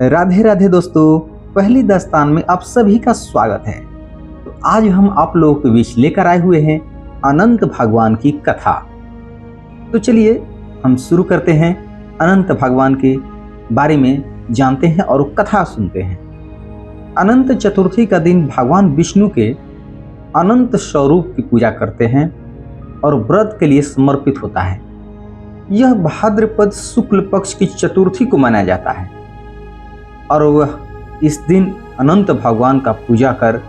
राधे राधे दोस्तों, पहली दास्तान में आप सभी का स्वागत है। तो आज हम आप लोगों के बीच लेकर आए हुए हैं अनंत भगवान की कथा। तो चलिए हम शुरू करते हैं, अनंत भगवान के बारे में जानते हैं और कथा सुनते हैं। अनंत चतुर्थी का दिन भगवान विष्णु के अनंत स्वरूप की पूजा करते हैं और व्रत के लिए समर्पित होता है। यह भाद्रपद शुक्ल पक्ष की चतुर्थी को मनाया जाता है और वह इस दिन अनंत भगवान का पूजा कर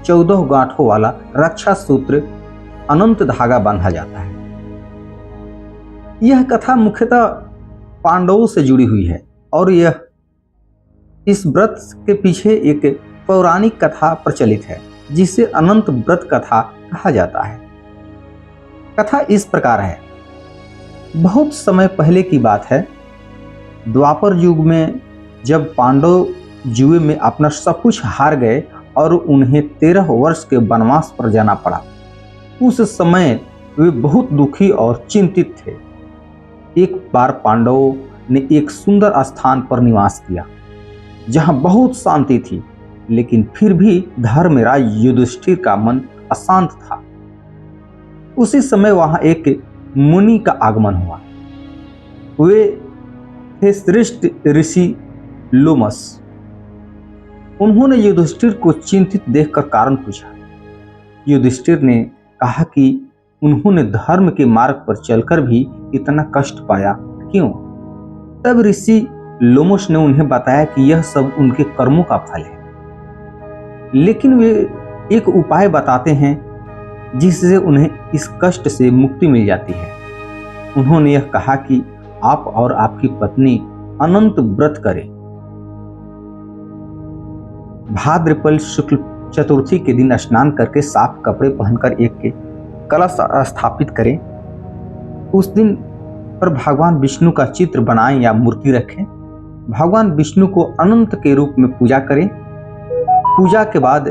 14 गांठों वाला रक्षा सूत्र अनंत धागा बांधा जाता है। यह कथा मुख्यतः पांडवों से जुड़ी हुई है और यह इस व्रत के पीछे एक पौराणिक कथा प्रचलित है जिसे अनंत व्रत कथा कहा जाता है। कथा इस प्रकार है। बहुत समय पहले की बात है, द्वापर युग में जब पांडव जुए में अपना सब कुछ हार गए और उन्हें 13 वर्ष के वनवास पर जाना पड़ा। उस समय वे बहुत दुखी और चिंतित थे। एक बार पांडवों ने एक सुंदर स्थान पर निवास किया जहां बहुत शांति थी, लेकिन फिर भी धर्मराज युधिष्ठिर का मन अशांत था। उसी समय वहां एक मुनि का आगमन हुआ। वे थे श्रेष्ठ ऋषि लोमस। उन्होंने युधिष्ठिर को चिंतित देखकर कारण पूछा। युधिष्ठिर ने कहा कि उन्होंने धर्म के मार्ग पर चलकर भी इतना कष्ट पाया क्यों? तब ऋषि लोमस ने उन्हें बताया कि यह सब उनके कर्मों का फल है, लेकिन वे एक उपाय बताते हैं जिससे उन्हें इस कष्ट से मुक्ति मिल जाती है। उन्होंने यह कहा कि आप और आपकी पत्नी अनंत व्रत करें। भाद्रपद शुक्ल चतुर्थी के दिन स्नान करके साफ कपड़े पहनकर एक कलश स्थापित करें। उस दिन पर भगवान विष्णु का चित्र बनाएं या मूर्ति रखें। भगवान विष्णु को अनंत के रूप में पूजा करें। पूजा के बाद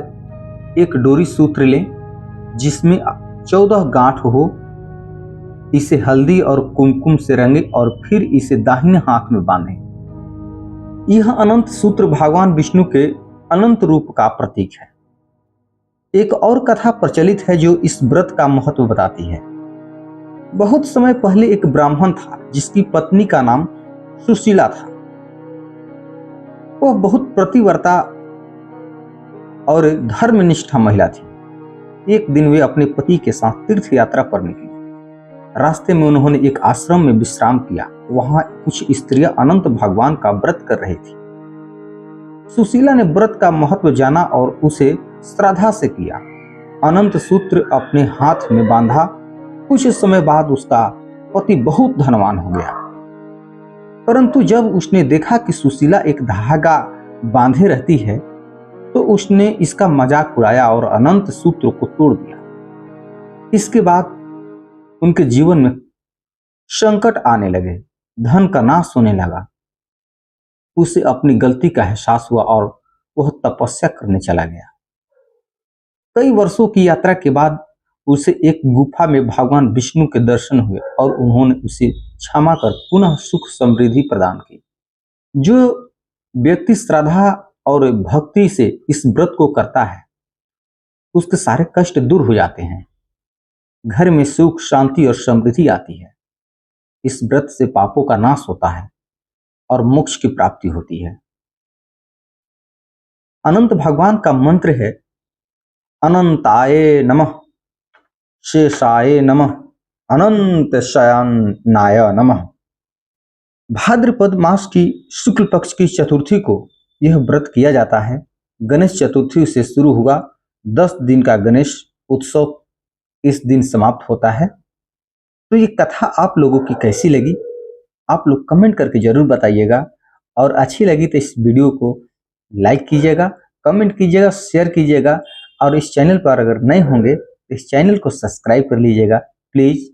एक डोरी सूत्र लें जिसमें 14 गांठ हो। इसे हल्दी और कुमकुम से रंगें और फिर इसे दाहिने हाथ में बांधें। यह अनंत सूत्र भगवान विष्णु के अनंत रूप का प्रतीक है। एक और कथा प्रचलित है जो इस व्रत का महत्व बताती है। बहुत समय पहले एक ब्राह्मण था जिसकी पत्नी का नाम सुशीला था। वह बहुत पतिव्रता और धर्मनिष्ठा महिला थी। एक दिन वे अपने पति के साथ तीर्थ यात्रा पर निकली। रास्ते में उन्होंने एक आश्रम में विश्राम किया। वहां कुछ स्त्रियां अनंत भगवान का व्रत कर रही थी। सुशीला ने व्रत का महत्व जाना और उसे श्रद्धा से किया। अनंत सूत्र अपने हाथ में बांधा। कुछ समय बाद उसका पति बहुत धनवान हो गया, परंतु जब उसने देखा कि सुशीला एक धागा बांधे रहती है तो उसने इसका मजाक उड़ाया और अनंत सूत्र को तोड़ दिया। इसके बाद उनके जीवन में संकट आने लगे, धन का नाश होने लगा। उसे अपनी गलती का एहसास हुआ और वह तपस्या करने चला गया। कई वर्षों की यात्रा के बाद उसे एक गुफा में भगवान विष्णु के दर्शन हुए और उन्होंने उसे क्षमा कर पुनः सुख समृद्धि प्रदान की। जो व्यक्ति श्रद्धा और भक्ति से इस व्रत को करता है उसके सारे कष्ट दूर हो जाते हैं। घर में सुख, शांति और समृद्धि आती है। इस व्रत से पापों का नाश होता है और मोक्ष की प्राप्ति होती है। अनंत भगवान का मंत्र है अनंताय नमः, शेषाय नमः, अनंत शयनाय नमः। भाद्रपद मास की शुक्ल पक्ष की चतुर्थी को यह व्रत किया जाता है। गणेश चतुर्थी से शुरू हुआ 10 दिन का गणेश उत्सव इस दिन समाप्त होता है। तो ये कथा आप लोगों की कैसी लगी आप लोग कमेंट करके जरूर बताइएगा, और अच्छी लगी तो इस वीडियो को लाइक कीजिएगा, कमेंट कीजिएगा, शेयर कीजिएगा, और इस चैनल पर अगर नए होंगे तो इस चैनल को सब्सक्राइब कर लीजिएगा प्लीज।